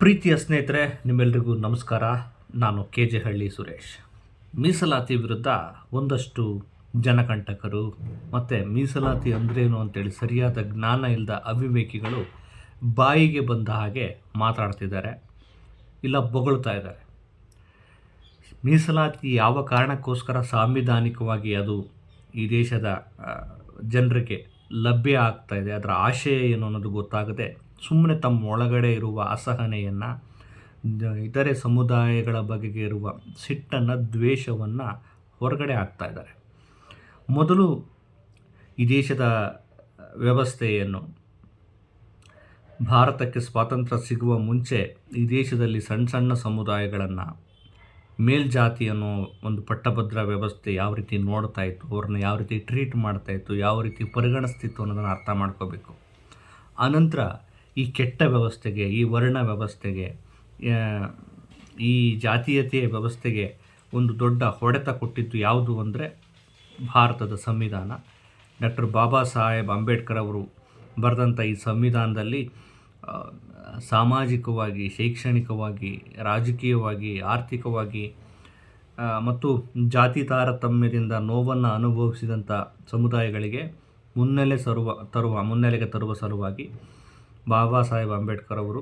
ಪ್ರೀತಿಯ ಸ್ನೇಹಿತರೆ, ನಿಮ್ಮೆಲ್ಲರಿಗೂ ನಮಸ್ಕಾರ. ನಾನು ಕೆ ಹಳ್ಳಿ ಸುರೇಶ್. ಮೀಸಲಾತಿ ವಿರುದ್ಧ ಒಂದಷ್ಟು ಜನಕಂಟಕರು ಮತ್ತು ಮೀಸಲಾತಿ ಅಂದ್ರೇನು ಅಂತೇಳಿ ಸರಿಯಾದ ಜ್ಞಾನ ಇಲ್ಲದ ಅವಿವೇಕಿಗಳು ಬಾಯಿಗೆ ಬಂದ ಹಾಗೆ ಮಾತಾಡ್ತಿದ್ದಾರೆ, ಇಲ್ಲ ಬೊಗಳ್ತಾ ಇದ್ದಾರೆ. ಮೀಸಲಾತಿ ಯಾವ ಕಾರಣಕ್ಕೋಸ್ಕರ ಸಾಂವಿಧಾನಿಕವಾಗಿ ಅದು ಈ ದೇಶದ ಜನರಿಗೆ ಲಭ್ಯ ಆಗ್ತಾ ಇದೆ, ಅದರ ಆಶಯ ಏನು ಅನ್ನೋದು ಗೊತ್ತಾಗದೆ ಸುಮ್ಮನೆ ತಮ್ಮ ಒಳಗಡೆ ಇರುವ ಅಸಹನೆಯನ್ನು, ಇತರೆ ಸಮುದಾಯಗಳ ಬಗೆಗೆ ಇರುವ ಸಿಟ್ಟನ್ನು, ದ್ವೇಷವನ್ನು ಹೊರಗಡೆ ಹಾಕ್ತಾ ಇದ್ದಾರೆ. ಮೊದಲು ಈ ದೇಶದ ವ್ಯವಸ್ಥೆಯನ್ನು, ಭಾರತಕ್ಕೆ ಸ್ವಾತಂತ್ರ್ಯ ಸಿಗುವ ಮುಂಚೆ ಈ ದೇಶದಲ್ಲಿ ಸಣ್ಣ ಸಣ್ಣ ಸಮುದಾಯಗಳನ್ನು ಮೇಲ್ಜಾತಿ ಅನ್ನೋ ಒಂದು ಪಟ್ಟಭದ್ರ ವ್ಯವಸ್ಥೆ ಯಾವ ರೀತಿ ನೋಡ್ತಾ ಇತ್ತು, ಅವ್ರನ್ನ ಯಾವ ರೀತಿ ಟ್ರೀಟ್ ಮಾಡ್ತಾಯಿತ್ತು, ಯಾವ ರೀತಿ ಪರಿಗಣಿಸ್ತಿತ್ತು ಅನ್ನೋದನ್ನು ಅರ್ಥ ಮಾಡ್ಕೋಬೇಕು. ಆನಂತರ ಈ ಕೆಟ್ಟ ವ್ಯವಸ್ಥೆಗೆ, ಈ ವರ್ಣ ವ್ಯವಸ್ಥೆಗೆ, ಈ ಜಾತೀಯತೆಯ ವ್ಯವಸ್ಥೆಗೆ ಒಂದು ದೊಡ್ಡ ಹೊಡೆತ ಕೊಟ್ಟಿದ್ದು ಯಾವುದು ಅಂದರೆ ಭಾರತದ ಸಂವಿಧಾನ. ಡಾಕ್ಟರ್ ಬಾಬಾ ಸಾಹೇಬ್ ಅಂಬೇಡ್ಕರ್ ಅವರು ಬರೆದಂಥ ಈ ಸಂವಿಧಾನದಲ್ಲಿ ಸಾಮಾಜಿಕವಾಗಿ, ಶೈಕ್ಷಣಿಕವಾಗಿ, ರಾಜಕೀಯವಾಗಿ, ಆರ್ಥಿಕವಾಗಿ ಮತ್ತು ಜಾತಿ ತಾರತಮ್ಯದಿಂದ ನೋವನ್ನು ಅನುಭವಿಸಿದಂಥ ಸಮುದಾಯಗಳಿಗೆ ಮುನ್ನೆಲೆಗೆ ತರುವ ಸಲುವಾಗಿ ಬಾಬಾ ಸಾಹೇಬ್ ಅಂಬೇಡ್ಕರ್ ಅವರು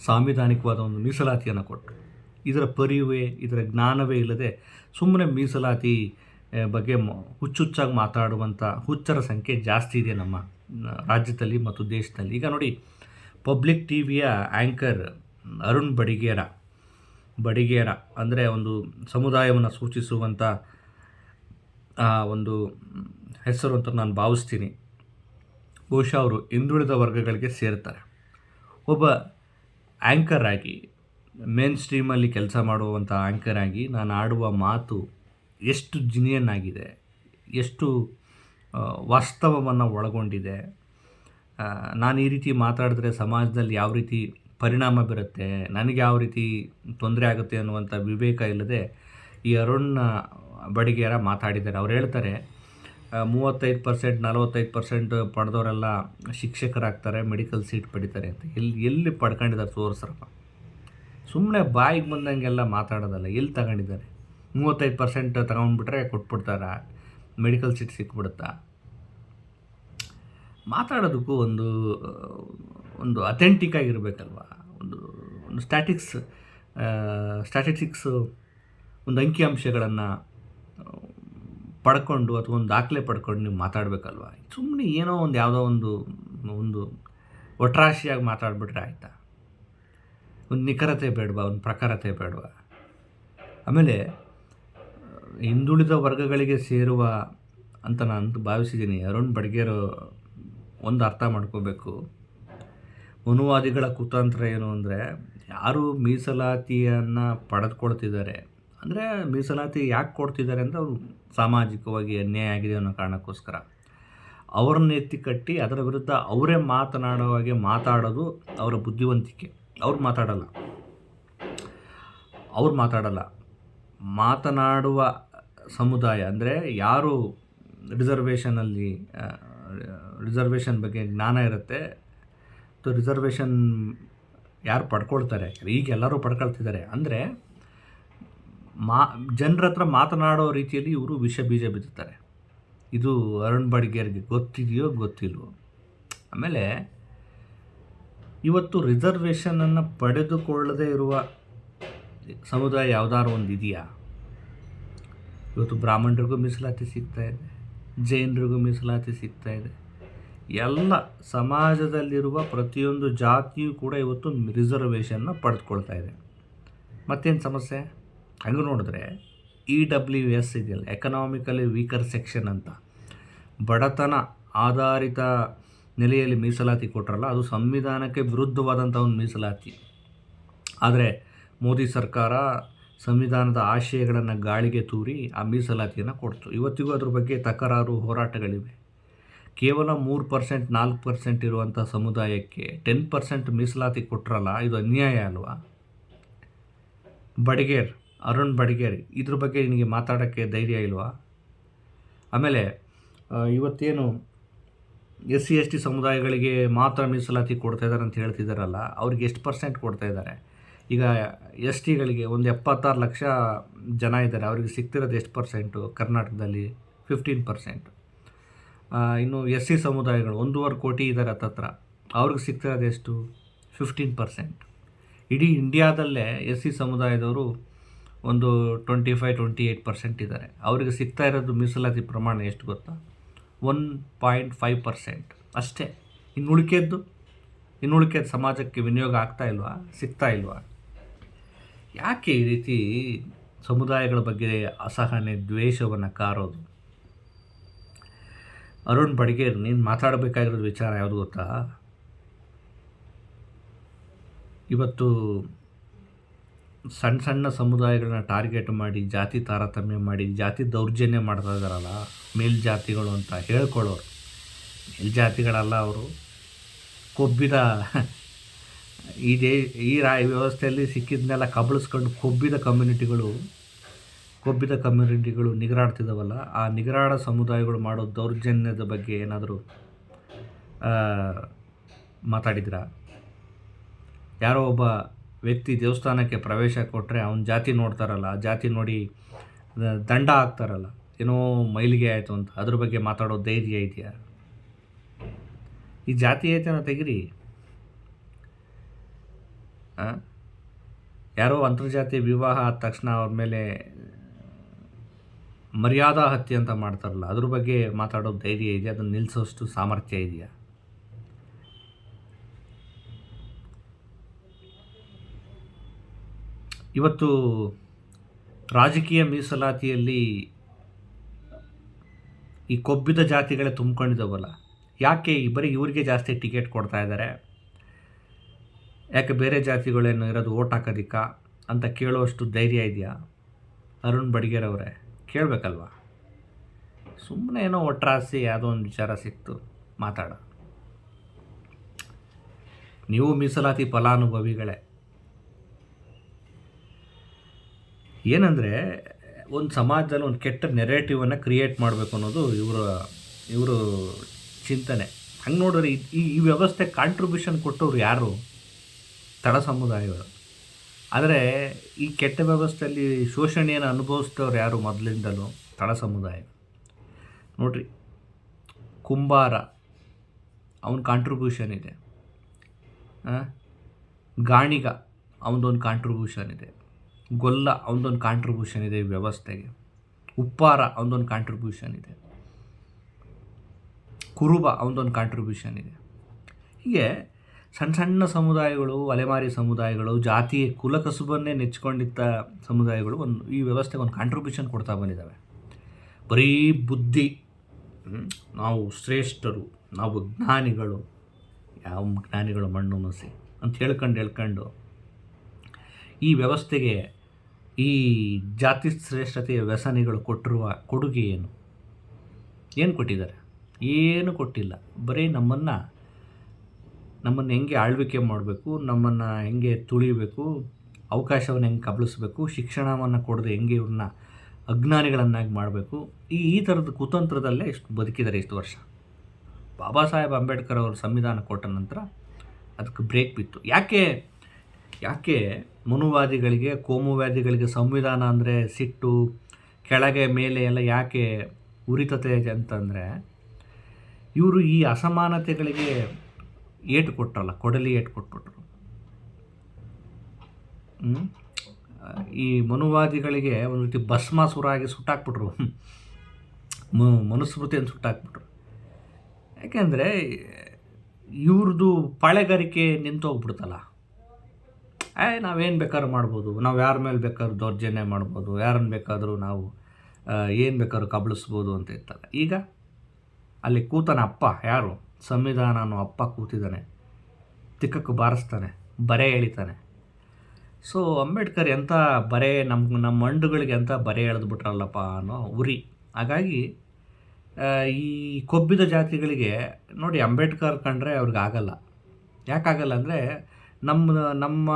ಸಾಂವಿಧಾನಿಕವಾದ ಒಂದು ಮೀಸಲಾತಿಯನ್ನು ಕೊಟ್ಟರು. ಇದರ ಪರಿವೇ, ಇದರ ಜ್ಞಾನವೇ ಇಲ್ಲದೆ ಸುಮ್ಮನೆ ಮೀಸಲಾತಿ ಬಗ್ಗೆ ಹುಚ್ಚುಚ್ಚಾಗಿ ಮಾತಾಡುವಂಥ ಹುಚ್ಚರ ಸಂಖ್ಯೆ ಜಾಸ್ತಿ ಇದೆ ನಮ್ಮ ರಾಜ್ಯದಲ್ಲಿ ಮತ್ತು ದೇಶದಲ್ಲಿ. ಈಗ ನೋಡಿ, ಪಬ್ಲಿಕ್ ಟಿವಿಯ ಆ್ಯಂಕರ್ ಅರುಣ್ ಬಡಿಗೇರ ಅಂದರೆ ಒಂದು ಸಮುದಾಯವನ್ನು ಸೂಚಿಸುವಂಥ ಒಂದು ಹೆಸರು ಅಂತ ನಾನು ಭಾವಿಸ್ತೀನಿ. ಬಹುಶಃ ಅವರು ಹಿಂದುಳಿದ ವರ್ಗಗಳಿಗೆ ಸೇರ್ತಾರೆ. ಒಬ್ಬ ಆ್ಯಂಕರ್ ಆಗಿ, ಮೇನ್ ಸ್ಟ್ರೀಮಲ್ಲಿ ಕೆಲಸ ಮಾಡುವಂಥ ಆ್ಯಂಕರ್ ಆಗಿ ನಾನು ಆಡುವ ಮಾತು ಎಷ್ಟು ಜಿನಿಯನ್ ಆಗಿದೆ, ಎಷ್ಟು ವಾಸ್ತವವನ್ನು ಒಳಗೊಂಡಿದೆ, ನಾನು ಈ ರೀತಿ ಮಾತಾಡಿದ್ರೆ ಸಮಾಜದಲ್ಲಿ ಯಾವ ರೀತಿ ಪರಿಣಾಮ ಬೀರುತ್ತೆ, ನನಗೆ ಯಾವ ರೀತಿ ತೊಂದರೆ ಆಗುತ್ತೆ ಅನ್ನುವಂಥ ವಿವೇಕ ಇಲ್ಲದೆ ಈ ಅರುಣ್ ಬಡಿಗೇರ ಮಾತಾಡಿದ್ದಾರೆ. ಅವ್ರು ಹೇಳ್ತಾರೆ 35%, 45% ಪಡೆದವರೆಲ್ಲ ಶಿಕ್ಷಕರಾಗ್ತಾರೆ, ಮೆಡಿಕಲ್ ಸೀಟ್ ಪಡಿತಾರೆ ಅಂತ. ಎಲ್ಲಿ ಪಡ್ಕೊಂಡಿದ್ದಾರೆ ತೋರಿಸ್ರಪ್ಪ. ಸುಮ್ಮನೆ ಬಾಯಿಗೆ ಬಂದಂಗೆಲ್ಲ ಮಾತಾಡೋದಲ್ಲ. ಎಲ್ಲಿ ತಗೊಂಡಿದ್ದಾರೆ? 35% ತಗೊಂಡ್ಬಿಟ್ರೆ ಕೊಟ್ಬಿಡ್ತಾರ, ಮೆಡಿಕಲ್ ಸೀಟ್ ಸಿಕ್ಬಿಡುತ್ತಾ? ಮಾತಾಡೋದಕ್ಕೂ ಒಂದು ಅಥೆಂಟಿಕ್ ಆಗಿರಬೇಕಲ್ವ. ಒಂದು ಸ್ಟ್ಯಾಟಿಸ್ಟಿಕ್ಸ್ ಒಂದು ಅಂಕಿಅಂಶಗಳನ್ನು ಪಡ್ಕೊಂಡು ಅಥವಾ ಒಂದು ದಾಖಲೆ ಪಡ್ಕೊಂಡು ನೀವು ಮಾತಾಡಬೇಕಲ್ವ. ಸುಮ್ಮನೆ ಏನೋ ಯಾವುದೋ ಒಂದು ಒಟ್ರಾಶಿಯಾಗಿ ಮಾತಾಡಿಬಿಟ್ರೆ ಆಯಿತಾ? ಒಂದು ನಿಖರತೆ ಬೇಡವಾ, ಒಂದು ಪ್ರಖರತೆ ಬೇಡವಾ? ಆಮೇಲೆ ಹಿಂದುಳಿದ ವರ್ಗಗಳಿಗೆ ಸೇರುವ ಅಂತ ನಾನು ಭಾವಿಸಿದ್ದೀನಿ. ಅರುಣ್ ಬಡಿಗೇರು ಒಂದು ಅರ್ಥ ಮಾಡ್ಕೋಬೇಕು. ಮನುವಾದಿಗಳ ಕುತಂತ್ರ ಏನು ಅಂದರೆ, ಯಾರು ಮೀಸಲಾತಿಯನ್ನು ಪಡೆದುಕೊಳ್ತಿದ್ದಾರೆ ಅಂದರೆ, ಮೀಸಲಾತಿ ಯಾಕೆ ಕೊಡ್ತಿದ್ದಾರೆ ಅಂದರೆ ಅವರು ಸಾಮಾಜಿಕವಾಗಿ ಅನ್ಯಾಯ ಆಗಿದೆ ಅನ್ನೋ ಕಾರಣಕ್ಕೋಸ್ಕರ ಅವ್ರನ್ನ ಎತ್ತಿ ಕಟ್ಟಿ ಅದರ ವಿರುದ್ಧ ಅವರೇ ಮಾತನಾಡೋ ಹಾಗೆ ಮಾತಾಡೋದು ಅವರ ಬುದ್ಧಿವಂತಿಕೆ. ಅವ್ರು ಮಾತಾಡಲ್ಲ. ಮಾತನಾಡುವ ಸಮುದಾಯ ಅಂದರೆ ಯಾರು ರಿಸರ್ವೇಷನ್ ಬಗ್ಗೆ ಜ್ಞಾನ ಇರುತ್ತೆ, ರಿಸರ್ವೇಷನ್ ಯಾರು ಪಡ್ಕೊಳ್ತಾರೆ, ಈಗ ಎಲ್ಲರೂ ಪಡ್ಕೊಳ್ತಿದ್ದಾರೆ ಅಂದರೆ ಜನರ ಹತ್ರ ಮಾತನಾಡೋ ರೀತಿಯಲ್ಲಿ ಇವರು ವಿಷ ಬೀಜ ಬಿತ್ತುತ್ತಾರೆ. ಇದು ಅರುಣ್ ಬಡಿಗೇರ್ಗೆ ಗೊತ್ತಿದೆಯೋ ಗೊತ್ತಿಲ್ವೋ? ಆಮೇಲೆ ಇವತ್ತು ರಿಸರ್ವೇಷನನ್ನು ಪಡೆದುಕೊಳ್ಳದೇ ಇರುವ ಸಮುದಾಯ ಯಾವುದಾದ್ರು ಒಂದು ಇದೆಯಾ? ಇವತ್ತು ಬ್ರಾಹ್ಮಣರಿಗೂ ಮೀಸಲಾತಿ ಸಿಗ್ತಾಯಿದೆ, ಜೈನರಿಗೂ ಮೀಸಲಾತಿ ಸಿಗ್ತಾಯಿದೆ. ಎಲ್ಲ ಸಮಾಜದಲ್ಲಿರುವ ಪ್ರತಿಯೊಂದು ಜಾತಿಯೂ ಕೂಡ ಇವತ್ತು ರಿಸರ್ವೇಷನ್ನ ಪಡೆದುಕೊಳ್ತಾ ಇದೆ. ಮತ್ತೇನು ಸಮಸ್ಯೆ? ಹಂಗೆ ನೋಡಿದ್ರೆ EWS ಇದೆಯಲ್ಲ, ಎಕನಾಮಿಕಲಿ ವೀಕರ್ ಸೆಕ್ಷನ್ ಅಂತ, ಬಡತನ ಆಧಾರಿತ ನೆಲೆಯಲ್ಲಿ ಮೀಸಲಾತಿ ಕೊಟ್ಟರಲ್ಲ, ಅದು ಸಂವಿಧಾನಕ್ಕೆ ವಿರುದ್ಧವಾದಂಥ ಒಂದು ಮೀಸಲಾತಿ. ಆದರೆ ಮೋದಿ ಸರ್ಕಾರ ಸಂವಿಧಾನದ ಆಶಯಗಳನ್ನು ಗಾಳಿಗೆ ತೂರಿ ಆ ಮೀಸಲಾತಿಯನ್ನು ಕೊಡ್ತು. ಇವತ್ತಿಗೂ ಅದ್ರ ಬಗ್ಗೆ ತಕರಾರು, ಹೋರಾಟಗಳಿವೆ. ಕೇವಲ 3%, 4% ಇರುವಂಥ ಸಮುದಾಯಕ್ಕೆ 10% ಮೀಸಲಾತಿ ಕೊಟ್ಟರಲ್ಲ, ಇದು ಅನ್ಯಾಯ ಅಲ್ವಾ? ಅರುಣ್ ಬಡಿಗೇರ್ ಇದ್ರ ಬಗ್ಗೆ ನಿನಗೆ ಮಾತಾಡೋಕ್ಕೆ ಧೈರ್ಯ ಇಲ್ವಾ? ಆಮೇಲೆ ಇವತ್ತೇನು ಎಸ್ ಸಿ ಎಸ್ ಟಿ ಸಮುದಾಯಗಳಿಗೆ ಮಾತ್ರ ಮೀಸಲಾತಿ ಕೊಡ್ತಾ ಇದ್ದಾರೆ ಅಂತ ಹೇಳ್ತಿದ್ದಾರಲ್ಲ, ಅವ್ರಿಗೆ ಎಷ್ಟು ಪರ್ಸೆಂಟ್ ಕೊಡ್ತಾ ಇದ್ದಾರೆ? ಈಗ ಎಸ್ ಟಿಗಳಿಗೆ ಒಂದು 76 ಲಕ್ಷ ಜನ ಇದ್ದಾರೆ, ಅವ್ರಿಗೆ ಸಿಗ್ತಿರೋದು ಎಷ್ಟು ಪರ್ಸೆಂಟು? ಕರ್ನಾಟಕದಲ್ಲಿ 15%. ಇನ್ನು ಎಸ್ ಸಿ ಸಮುದಾಯಗಳು 1.5 ಕೋಟಿ ಇದ್ದಾರೆ ಹತ್ತತ್ರ, ಅವ್ರಿಗೆ ಸಿಗ್ತಿರೋದು ಎಷ್ಟು? 15%. ಇಡೀ ಇಂಡಿಯಾದಲ್ಲೇ ಎಸ್ ಸಿ ಸಮುದಾಯದವರು ಒಂದು 25-28% ಇದ್ದಾರೆ. ಅವರಿಗೆ ಸಿಗ್ತಾ ಇರೋದು ಮೀಸಲಾತಿ ಪ್ರಮಾಣ ಎಷ್ಟು ಗೊತ್ತಾ? 1.5% ಅಷ್ಟೇ. ಇನ್ನು ಉಳಿಕೆದ್ದು ಸಮಾಜಕ್ಕೆ ವಿನಿಯೋಗ ಆಗ್ತಾ ಇಲ್ವಾ? ಸಿಗ್ತಾ ಇಲ್ವಾ? ಯಾಕೆ ಈ ರೀತಿ ಸಮುದಾಯಗಳ ಬಗ್ಗೆ ಅಸಹನೆ, ದ್ವೇಷವನ್ನು ಕಾರೋದು? ಅರುಣ್ ಬಡಿಗೇರ್, ನೀನು ಮಾತಾಡಬೇಕಾಗಿರೋದು ವಿಚಾರ ಯಾವುದು ಗೊತ್ತಾ? ಇವತ್ತು ಸಣ್ಣ ಸಣ್ಣ ಸಮುದಾಯಗಳನ್ನ ಟಾರ್ಗೆಟ್ ಮಾಡಿ, ಜಾತಿ ತಾರತಮ್ಯ ಮಾಡಿ, ಜಾತಿ ದೌರ್ಜನ್ಯ ಮಾಡ್ತಾ ಇದ್ದಾರಲ್ಲ, ಮೇಲ್ಜಾತಿಗಳು ಅಂತ ಹೇಳ್ಕೊಳ್ಳೋರು. ಮೇಲ್ಜಾತಿಗಳಲ್ಲ ಅವರು, ಕೊಬ್ಬಿದ ಈ ವ್ಯವಸ್ಥೆಯಲ್ಲಿ ಸಿಕ್ಕಿದ್ನೆಲ್ಲ ಕಬಳಿಸ್ಕೊಂಡು ಕೊಬ್ಬಿದ ಕಮ್ಯುನಿಟಿಗಳು ನಿಗರಾಡ್ತಿದ್ದಾವಲ್ಲ, ಆ ನಿಗರಾಡ ಸಮುದಾಯಗಳು ಮಾಡೋ ದೌರ್ಜನ್ಯದ ಬಗ್ಗೆ ಏನಾದರೂ ಮಾತಾಡಿದ್ರಾ? ಯಾರೋ ಒಬ್ಬ ವ್ಯಕ್ತಿ ದೇವಸ್ಥಾನಕ್ಕೆ ಪ್ರವೇಶ ಕೊಟ್ಟರೆ ಅವನ ಜಾತಿ ನೋಡ್ತಾರಲ್ಲ, ಆ ಜಾತಿ ನೋಡಿ ದಂಡ ಹಾಕ್ತಾರಲ್ಲ, ಏನೋ ಮೈಲಿಗೆ ಆಯಿತು ಅಂತ, ಅದ್ರ ಬಗ್ಗೆ ಮಾತಾಡೋ ಧೈರ್ಯ ಇದೆಯಾ? ಈ ಜಾತೀಯತೆನ ತೆಗಿರಿ. ಯಾರೋ ಅಂತರ್ಜಾತೀಯ ವಿವಾಹ ಆದ ತಕ್ಷಣ ಅವ್ರ ಮೇಲೆ ಮರ್ಯಾದಾ ಹತ್ಯೆ ಅಂತ ಮಾಡ್ತಾರಲ್ಲ, ಅದ್ರ ಬಗ್ಗೆ ಮಾತಾಡೋ ಧೈರ್ಯ ಇದೆಯಾ? ಅದನ್ನು ನಿಲ್ಲಿಸೋಷ್ಟು ಸಾಮರ್ಥ್ಯ ಇದೆಯಾ? ಇವತ್ತು ರಾಜಕೀಯ ಮೀಸಲಾತಿಯಲ್ಲಿ ಈ ಕೊಬ್ಬಿದ ಜಾತಿಗಳೇ ತುಂಬಿಕೊಂಡಿದ್ದಾವಲ್ಲ, ಯಾಕೆ ಬರೀ ಇವರಿಗೆ ಜಾಸ್ತಿ ಟಿಕೆಟ್ ಕೊಡ್ತಾ ಇದ್ದಾರೆ? ಯಾಕೆ ಬೇರೆ ಜಾತಿಗಳೇನು ಇರೋದು ಓಟ್ ಹಾಕೋದಿಕ್ಕ ಅಂತ ಕೇಳೋಷ್ಟು ಧೈರ್ಯ ಇದೆಯಾ? ಅರುಣ್ ಬಡಿಗೇರ್ ಅವರೇ, ಕೇಳಬೇಕಲ್ವ? ಸುಮ್ಮನೆ ಏನೋ ಒಟ್ರಾಸಿ ಯಾವುದೋ ಒಂದು ವಿಚಾರ ಸಿಕ್ತು ಮಾತಾಡ. ನೀವು ಮೀಸಲಾತಿ ಫಲಾನುಭವಿಗಳೇ. ಏನಂದರೆ, ಒಂದು ಸಮಾಜದಲ್ಲಿ ಒಂದು ಕೆಟ್ಟ ನೆರೇಟಿವನ್ನು ಕ್ರಿಯೇಟ್ ಮಾಡಬೇಕು ಅನ್ನೋದು ಇವರು ಚಿಂತನೆ. ಹಂಗೆ ನೋಡಿದ್ರೆ ಈ ವ್ಯವಸ್ಥೆ ಕಾಂಟ್ರಿಬ್ಯೂಷನ್ ಕೊಟ್ಟವ್ರು ಯಾರು? ತಳ ಸಮುದಾಯಗಳು. ಆದರೆ ಈ ಕೆಟ್ಟ ವ್ಯವಸ್ಥೆಯಲ್ಲಿ ಶೋಷಣೆಯನ್ನು ಅನುಭವಿಸಿದವ್ರು ಯಾರು? ಮೊದಲಿಂದಲೂ ತಳ ಸಮುದಾಯ. ನೋಡ್ರಿ, ಕುಂಬಾರ ಅವನ ಕಾಂಟ್ರಿಬ್ಯೂಷನ್ ಇದೆ, ಗಾಣಿಗ ಅವನದೊಂದು ಕಾಂಟ್ರಿಬ್ಯೂಷನ್ ಇದೆ, ಗೊಲ್ಲ ಅವನದೊಂದು ಕಾಂಟ್ರಿಬ್ಯೂಷನ್ ಇದೆ ಈ ವ್ಯವಸ್ಥೆಗೆ, ಉಪ್ಪಾರ ಅವನದೊಂದು ಕಾಂಟ್ರಿಬ್ಯೂಷನ್ ಇದೆ, ಕುರುಬ ಅವನದೊಂದು ಕಾಂಟ್ರಿಬ್ಯೂಷನ್ ಇದೆ. ಹೀಗೆ ಸಣ್ಣ ಸಣ್ಣ ಸಮುದಾಯಗಳು, ಅಲೆಮಾರಿ ಸಮುದಾಯಗಳು, ಜಾತಿ ಕುಲಕಸುಬನ್ನೇ ನೆಚ್ಕೊಂಡಿದ್ದ ಸಮುದಾಯಗಳು ಈ ವ್ಯವಸ್ಥೆಗೆ ಒಂದು ಕಾಂಟ್ರಿಬ್ಯೂಷನ್ ಕೊಡ್ತಾ ಬಂದಿದ್ದಾವೆ. ಬರೀ ಬುದ್ಧಿ, ನಾವು ಶ್ರೇಷ್ಠರು, ನಾವು ಜ್ಞಾನಿಗಳು, ಯಾವ ಜ್ಞಾನಿಗಳು ಮಣ್ಣು ಮಸಿ ಅಂತ ಹೇಳ್ಕೊಂಡು ಈ ವ್ಯವಸ್ಥೆಗೆ ಈ ಜಾತಿ ಶ್ರೇಷ್ಠತೆಯ ವ್ಯಸನಿಗಳು ಕೊಟ್ಟಿರುವ ಕೊಡುಗೆ ಏನು ಕೊಟ್ಟಿದ್ದಾರೆ? ಏನು ಕೊಟ್ಟಿಲ್ಲ. ಬರೀ ನಮ್ಮನ್ನು ಹೆಂಗೆ ಆಳ್ವಿಕೆ ಮಾಡಬೇಕು, ನಮ್ಮನ್ನು ಹೆಂಗೆ ತುಳಿಬೇಕು, ಅವಕಾಶವನ್ನು ಹೆಂಗೆ ಕಬಳಿಸ್ಬೇಕು, ಶಿಕ್ಷಣವನ್ನು ಕೊಡದೆ ಹೆಂಗೆ ಇವ್ರನ್ನ ಅಜ್ಞಾನಿಗಳನ್ನಾಗಿ ಮಾಡಬೇಕು, ಈ ಥರದ ಕುತಂತ್ರದಲ್ಲೇ ಇಷ್ಟು ಬದುಕಿದ್ದಾರೆ ಇಷ್ಟು ವರ್ಷ. ಬಾಬಾ ಸಾಹೇಬ್ ಅಂಬೇಡ್ಕರ್ ಅವರು ಸಂವಿಧಾನ ಕೊಟ್ಟ ನಂತರ ಅದಕ್ಕೆ ಬ್ರೇಕ್ ಬಿತ್ತು. ಯಾಕೆ ಮನುವಾದಿಗಳಿಗೆ, ಕೋಮುವಾದಿಗಳಿಗೆ ಸಂವಿಧಾನ ಅಂದರೆ ಸಿಟ್ಟು, ಕೆಳಗೆ ಮೇಲೆ ಎಲ್ಲ ಯಾಕೆ ಉರಿತತೆ ಅಂತಂದರೆ, ಇವರು ಈ ಅಸಮಾನತೆಗಳಿಗೆ ಏಟು ಕೊಟ್ಟರಲ್ಲ, ಕೊಡಲಿ ಏಟು ಕೊಟ್ಬಿಟ್ರು. ಈ ಮನುವಾದಿಗಳಿಗೆ ಒಂದು ರೀತಿ ಭಸ್ಮಾಸುರಾಗಿ ಸುಟ್ಟಾಕ್ಬಿಟ್ರು, ಮನುಸ್ಮೃತಿಯನ್ನು ಸುಟ್ಟಾಕ್ಬಿಟ್ರು. ಯಾಕೆಂದರೆ ಇವ್ರದ್ದು ಪಾಳೆಗಾರಿಕೆ ನಿಂತೋಗ್ಬಿಡ್ತಲ್ಲ. ನಾವೇನು ಬೇಕಾದ್ರೂ ಮಾಡ್ಬೋದು, ನಾವು ಯಾರ ಮೇಲೆ ಬೇಕಾದ್ರೂ ದೌರ್ಜನ್ಯ ಮಾಡ್ಬೋದು, ಯಾರನ್ನು ಬೇಕಾದರೂ ನಾವು ಏನು ಬೇಕಾದ್ರೂ ಕಬಳಿಸ್ಬೋದು ಅಂತ ಇರ್ತಲ್ಲ. ಈಗ ಅಲ್ಲಿ ಕೂತಾನೆ ಅಪ್ಪ, ಯಾರು? ಸಂವಿಧಾನ ಅನ್ನೋ ಅಪ್ಪ ಕೂತಿದ್ದಾನೆ, ತಿಕ್ಕಕ್ಕೆ ಬಾರಿಸ್ತಾನೆ, ಬರೆ ಎಳಿತಾನೆ. ಸೊ ಅಂಬೇಡ್ಕರ್ ಎಂಥ ಬರೆ, ನಮ್ಮ ಮಂಡುಗಳಿಗೆ ಎಂಥ ಬರೆ ಎಳೆದ್ಬಿಟ್ರಲ್ಲಪ್ಪ ಅನ್ನೋ ಉರಿ. ಹಾಗಾಗಿ ಈ ಕೊಬ್ಬಿದ ಜಾತಿಗಳಿಗೆ ನೋಡಿ, ಅಂಬೇಡ್ಕರ್ ಕಂಡ್ರೆ ಅವ್ರಿಗೆ ಆಗಲ್ಲ. ಯಾಕಾಗಲ್ಲ ಅಂದರೆ, ನಮ್ಮ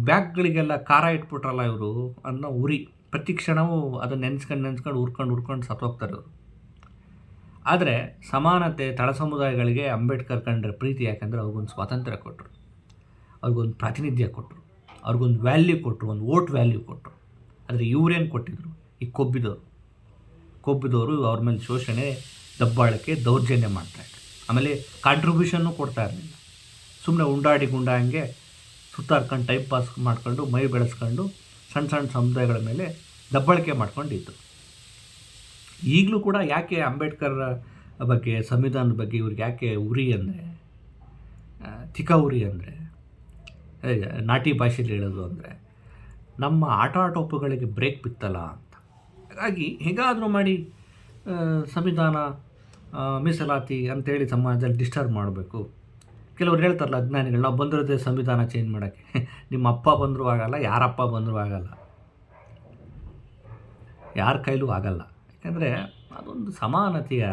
ಬ್ಯಾಗ್ಗಳಿಗೆಲ್ಲ ಖಾರ ಇಟ್ಬಿಟ್ರಲ್ಲ ಇವರು ಅನ್ನೋ ಉರಿ. ಪ್ರತಿ ಕ್ಷಣವೂ ಅದನ್ನು ನೆನೆಸ್ಕೊಂಡು ಉರ್ಕೊಂಡು ಸತ್ತೋಗ್ತಾರೆ ಇವರು. ಆದರೆ ಸಮಾನತೆ ತಳ ಸಮುದಾಯಗಳಿಗೆ ಅಂಬೇಡ್ಕರ್ ಕಂಡ್ರೆ ಪ್ರೀತಿ, ಯಾಕಂದರೆ ಅವ್ರಿಗೊಂದು ಸ್ವಾತಂತ್ರ್ಯ ಕೊಟ್ಟರು, ಅವ್ರಿಗೊಂದು ಪ್ರಾತಿನಿಧ್ಯ ಕೊಟ್ಟರು, ಅವ್ರಿಗೊಂದು ವ್ಯಾಲ್ಯೂ ಕೊಟ್ಟರು, ಒಂದು ವೋಟ್ ವ್ಯಾಲ್ಯೂ ಕೊಟ್ಟರು. ಆದರೆ ಇವರೇನು ಕೊಟ್ಟಿದ್ರು? ಈ ಕೊಬ್ಬಿದವರು ಅವ್ರ ಮೇಲೆ ಶೋಷಣೆ, ದಬ್ಬಾಳಿಕೆ, ದೌರ್ಜನ್ಯ ಮಾಡ್ತಾಯಿದ್ರು. ಆಮೇಲೆ ಕಾಂಟ್ರಿಬ್ಯೂಷನ್ನು ಕೊಡ್ತಾ ಇರಲಿಲ್ಲ. ಸುಮ್ಮನೆ ಉಂಡಾಡಿ ಹಂಗೆ ಸುತ್ತಾರ್ಕೊಂಡು ಟೈಮ್ ಪಾಸ್ ಮಾಡ್ಕೊಂಡು ಮೈ ಬೆಳೆಸ್ಕೊಂಡು ಸಣ್ಣ ಸಣ್ಣ ಸಮುದಾಯಗಳ ಮೇಲೆ ದಬ್ಬಾಳಿಕೆ ಮಾಡ್ಕೊಂಡಿದ್ದು. ಈಗಲೂ ಕೂಡ ಯಾಕೆ ಅಂಬೇಡ್ಕರ್ ಬಗ್ಗೆ, ಸಂವಿಧಾನದ ಬಗ್ಗೆ ಇವ್ರಿಗೆ ಯಾಕೆ ಉರಿ ಅಂದರೆ, ಉರಿ ಅಂದರೆ, ನಾಟಿ ಭಾಷೆಯಲ್ಲಿ ಹೇಳೋದು ಅಂದರೆ, ನಮ್ಮ ಆಟೋಪಗಳಿಗೆ ಬ್ರೇಕ್ ಬಿತ್ತಲ್ಲ ಅಂತ. ಹಾಗಾಗಿ ಹೇಗಾದರೂ ಮಾಡಿ ಸಂವಿಧಾನ ಮೀಸಲಾತಿ ಅಂತೇಳಿ ಸಮಾಜದಲ್ಲಿ ಡಿಸ್ಟರ್ಬ್ ಮಾಡಬೇಕು. ಕೆಲವ್ರು ಹೇಳ್ತಾರಲ್ಲ ಅಜ್ಞಾನಿಗಳು, ನಾವು ಬಂದಿರೋದೇ ಸಂವಿಧಾನ ಚೇಂಜ್ ಮಾಡೋಕ್ಕೆ. ನಿಮ್ಮ ಅಪ್ಪ ಬಂದರೂ ಆಗಲ್ಲ, ಯಾರಪ್ಪ ಬಂದರೂ ಆಗಲ್ಲ, ಯಾರ ಕೈಲೂ ಆಗಲ್ಲ. ಯಾಕೆಂದರೆ ಅದೊಂದು ಸಮಾನತೆಯ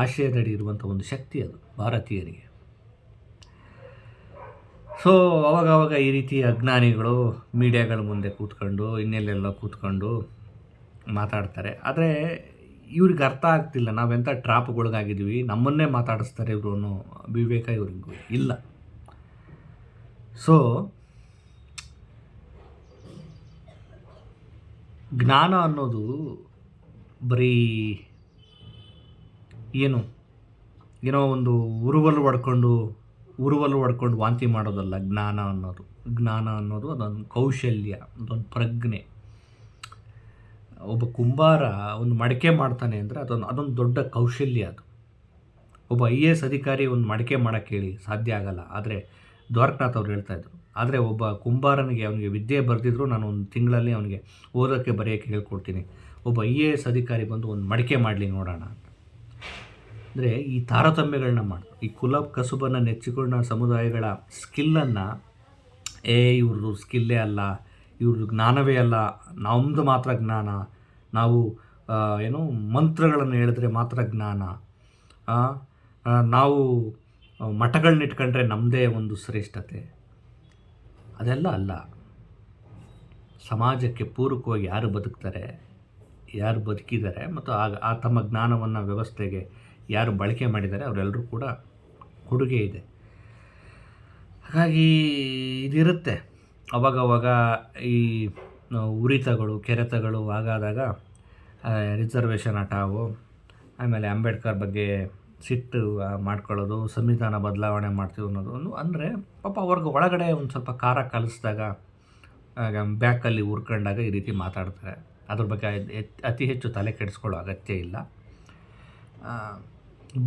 ಆಶಯದಡಿ ಇರುವಂಥ ಒಂದು ಶಕ್ತಿ ಅದು ಭಾರತೀಯರಿಗೆ. ಸೊ ಅವಾಗವಾಗ ಈ ರೀತಿ ಅಜ್ಞಾನಿಗಳು ಮೀಡಿಯಾಗಳ ಮುಂದೆ ಕೂತ್ಕೊಂಡು ಇನ್ನೆಲ್ಲೆಲ್ಲ ಕೂತ್ಕೊಂಡು ಮಾತಾಡ್ತಾರೆ. ಆದರೆ ಇವ್ರಿಗೆ ಅರ್ಥ ಆಗ್ತಿಲ್ಲ, ನಾವೆಂಥ ಟ್ರಾಪ್ಗೊಳಗಾಗಿದ್ದೀವಿ, ನಮ್ಮನ್ನೇ ಮಾತಾಡಿಸ್ತಾರೆ ಇವರು ಅನ್ನೋ ವಿವೇಕ ಇವ್ರಿಗೂ ಇಲ್ಲ. ಸೊ ಜ್ಞಾನ ಅನ್ನೋದು ಬರೀ ಏನೋ ಒಂದು ಉರುವಲು ಹೊಡ್ಕೊಂಡು ವಾಂತಿ ಮಾಡೋದಲ್ಲ. ಜ್ಞಾನ ಅನ್ನೋದು ಅದೊಂದು ಕೌಶಲ್ಯ, ಅದೊಂದು ಪ್ರಜ್ಞೆ. ಒಬ್ಬ ಕುಂಬಾರ ಒಂದು ಮಡಿಕೆ ಮಾಡ್ತಾನೆ ಅಂದರೆ ಅದೊಂದು ದೊಡ್ಡ ಕೌಶಲ್ಯ. ಅದು ಒಬ್ಬ IAS ಅಧಿಕಾರಿ ಒಂದು ಮಡಿಕೆ ಮಾಡೋಕ್ಕೆ ಹೇಳಿ ಸಾಧ್ಯ ಆಗಲ್ಲ. ಆದರೆ ದ್ವಾರಕನಾಥ್ ಅವ್ರು ಹೇಳ್ತಾಯಿದ್ರು, ಆದರೆ ಒಬ್ಬ ಕುಂಬಾರನಿಗೆ ಅವನಿಗೆ ವಿದ್ಯೆ ಬರೆದಿದ್ರು ನಾನು ಒಂದು ತಿಂಗಳಲ್ಲಿ ಅವನಿಗೆ ಓದೋಕ್ಕೆ ಬರೆಯೋಕ್ಕೆ ಹೇಳ್ಕೊಡ್ತೀನಿ, ಒಬ್ಬ IAS ಅಧಿಕಾರಿ ಬಂದು ಒಂದು ಮಡಿಕೆ ಮಾಡಲಿ ನೋಡೋಣ ಅಂತ. ಅಂದರೆ ಈ ತಾರತಮ್ಯಗಳನ್ನ ಮಾಡ್ತಾರೆ. ಈ ಕುಲ ಕಸುಬನ್ನು ನೆಚ್ಚಿಕೊಂಡ ಸಮುದಾಯಗಳ ಸ್ಕಿಲ್ಲನ್ನು, ಇವ್ರದ್ದು ಸ್ಕಿಲ್ಲೇ ಅಲ್ಲ, ಇವ್ರದ್ದು ಜ್ಞಾನವೇ ಅಲ್ಲ, ನಮ್ಮದು ಮಾತ್ರ ಜ್ಞಾನ, ನಾವು ಮಂತ್ರಗಳನ್ನು ಹೇಳಿದ್ರೆ ಮಾತ್ರ ಜ್ಞಾನ, ನಾವು ಮಠಗಳನ್ನ ಇಟ್ಕೊಂಡ್ರೆ ನಮ್ಮದೇ ಒಂದು ಶ್ರೇಷ್ಠತೆ, ಅದೆಲ್ಲ ಅಲ್ಲ. ಸಮಾಜಕ್ಕೆ ಪೂರಕವಾಗಿ ಯಾರು ಬದುಕ್ತಾರೆ, ಯಾರು ಬದುಕಿದ್ದಾರೆ ಮತ್ತು ಆ ತಮ್ಮ ಜ್ಞಾನವನ್ನು ವ್ಯವಸ್ಥೆಗೆ ಯಾರು ಬಳಕೆ ಮಾಡಿದ್ದಾರೆ ಅವರೆಲ್ಲರೂ ಕೂಡ ಕೊಡುಗೆ ಇದೆ. ಹಾಗಾಗಿ ಇದಿರುತ್ತೆ. ಅವಾಗವಾಗ ಈ ಉರಿತಗಳು, ಕೆರೆತಗಳು ಆಗಾದಾಗ ರಿಸರ್ವೇಷನ್ ಹಠಾವು, ಆಮೇಲೆ ಅಂಬೇಡ್ಕರ್ ಬಗ್ಗೆ ಸಿಟ್ಟು ಮಾಡ್ಕೊಳ್ಳೋದು, ಸಂವಿಧಾನ ಬದಲಾವಣೆ ಮಾಡ್ತೀವಿ ಅನ್ನೋದು ಅಂದರೆ ಪಾಪ ಅವ್ರಿಗೆ ಒಳಗಡೆ ಒಂದು ಸ್ವಲ್ಪ ಖಾರ ಕಲಿಸಿದಾಗ ಬ್ಯಾಕಲ್ಲಿ ಉರ್ಕೊಂಡಾಗ ಈ ರೀತಿ ಮಾತಾಡ್ತಾರೆ. ಅದ್ರ ಬಗ್ಗೆ ಅತಿ ಹೆಚ್ಚು ತಲೆ ಕೆಡಿಸ್ಕೊಳ್ಳೋ ಅಗತ್ಯ ಇಲ್ಲ.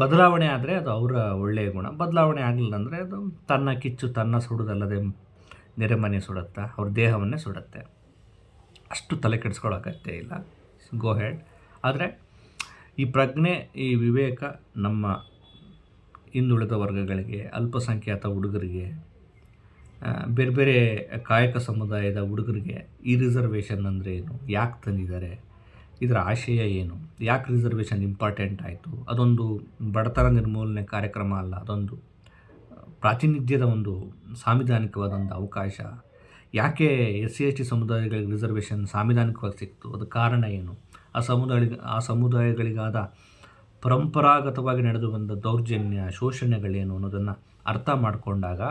ಬದಲಾವಣೆ ಆದರೆ ಅದು ಅವರ ಒಳ್ಳೆಯ ಗುಣ, ಬದಲಾವಣೆ ಆಗಲಿಲ್ಲ ಅಂದರೆ ಅದು ತನ್ನ ಕಿಚ್ಚು ತನ್ನ ಸುಡುವುದಲ್ಲದೆ ನೆರೆಮನೆ ಸುಡುತ್ತಾ, ಅವ್ರ ದೇಹವನ್ನೇ ಸುಡುತ್ತೆ. ಅಷ್ಟು ತಲೆ ಕೆಡಿಸ್ಕೊಳ್ಳೋ ಅಗತ್ಯ ಇಲ್ಲ. ಗೋ ಹೆಡ್. ಆದರೆ ಈ ಪ್ರಜ್ಞೆ, ಈ ವಿವೇಕ ನಮ್ಮ ಹಿಂದುಳಿದ ವರ್ಗಗಳಿಗೆ, ಅಲ್ಪಸಂಖ್ಯಾತ ಹುಡುಗರಿಗೆ, ಬೇರೆ ಬೇರೆ ಕಾಯಕ ಸಮುದಾಯದ ಹುಡುಗರಿಗೆ ಈ ರಿಸರ್ವೇಷನ್ ಅಂದರೆ ಏನು, ಯಾಕೆ ತಂದಿದ್ದಾರೆ, ಇದರ ಆಶಯ ಏನು, ಯಾಕೆ ರಿಸರ್ವೇಷನ್ ಇಂಪಾರ್ಟೆಂಟ್ ಆಯಿತು, ಅದೊಂದು ಬಡತನ ನಿರ್ಮೂಲನೆ ಕಾರ್ಯಕ್ರಮ ಅಲ್ಲ, ಅದೊಂದು ಪ್ರಾತಿನಿಧ್ಯದ ಒಂದು ಸಾಂವಿಧಾನಿಕವಾದ ಒಂದು ಅವಕಾಶ. ಯಾಕೆ SC/ST ಸಮುದಾಯಗಳಿಗೆ ರಿಸರ್ವೇಷನ್ ಸಾಂವಿಧಾನಿಕವಾಗಿ ಸಿಕ್ತು, ಅದು ಕಾರಣ ಏನು, ಆ ಸಮುದಾಯಗಳಿಗಾದ ಪರಂಪರಾಗತವಾಗಿ ನಡೆದು ಬಂದ ದೌರ್ಜನ್ಯ, ಶೋಷಣೆಗಳೇನು ಅನ್ನೋದನ್ನು ಅರ್ಥ ಮಾಡಿಕೊಂಡಾಗ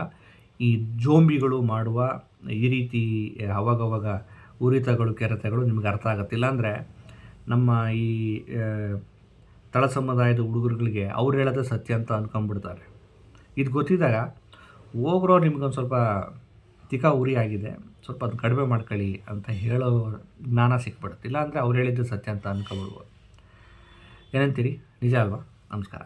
ಈ ಜೋಂಬಿಗಳು ಮಾಡುವ ಈ ರೀತಿ ಅವಾಗವಾಗ ಉರಿತಗಳು, ಕೆರೆತಗಳು ನಿಮಗೆ ಅರ್ಥ ಆಗುತ್ತಿಲ್ಲ. ಅಂದರೆ ನಮ್ಮ ಈ ತಳ ಸಮುದಾಯದ ಹುಡುಗರುಗಳಿಗೆ ಅವ್ರು ಹೇಳೋದೇ ಸತ್ಯ ಅಂತ ಅಂದ್ಕೊಂಡ್ಬಿಡ್ತಾರೆ. ಇದು ಗೊತ್ತಿದ್ದಾಗ ಹೋಗ್ರೋ ನಿಮ್ಗೊಂದು ಸ್ವಲ್ಪ ಉರಿ ಆಗಿದೆ, ಸ್ವಲ್ಪ ಅದು ಕಡಿಮೆ ಮಾಡ್ಕೊಳ್ಳಿ ಅಂತ ಹೇಳೋ ಜ್ಞಾನ ಸಿಕ್ಬಿಡುತ್ತೆ. ಇಲ್ಲ ಅಂದರೆ ಅವ್ರು ಹೇಳಿದ್ದು ಸತ್ಯ ಅಂತ ಅಂದ್ಕೊಂಡ್ಬಿಡ್ಬೋದು. ಏನಂತೀರಿ? ನಿಜ ಅಲ್ವಾ? ನಮಸ್ಕಾರ.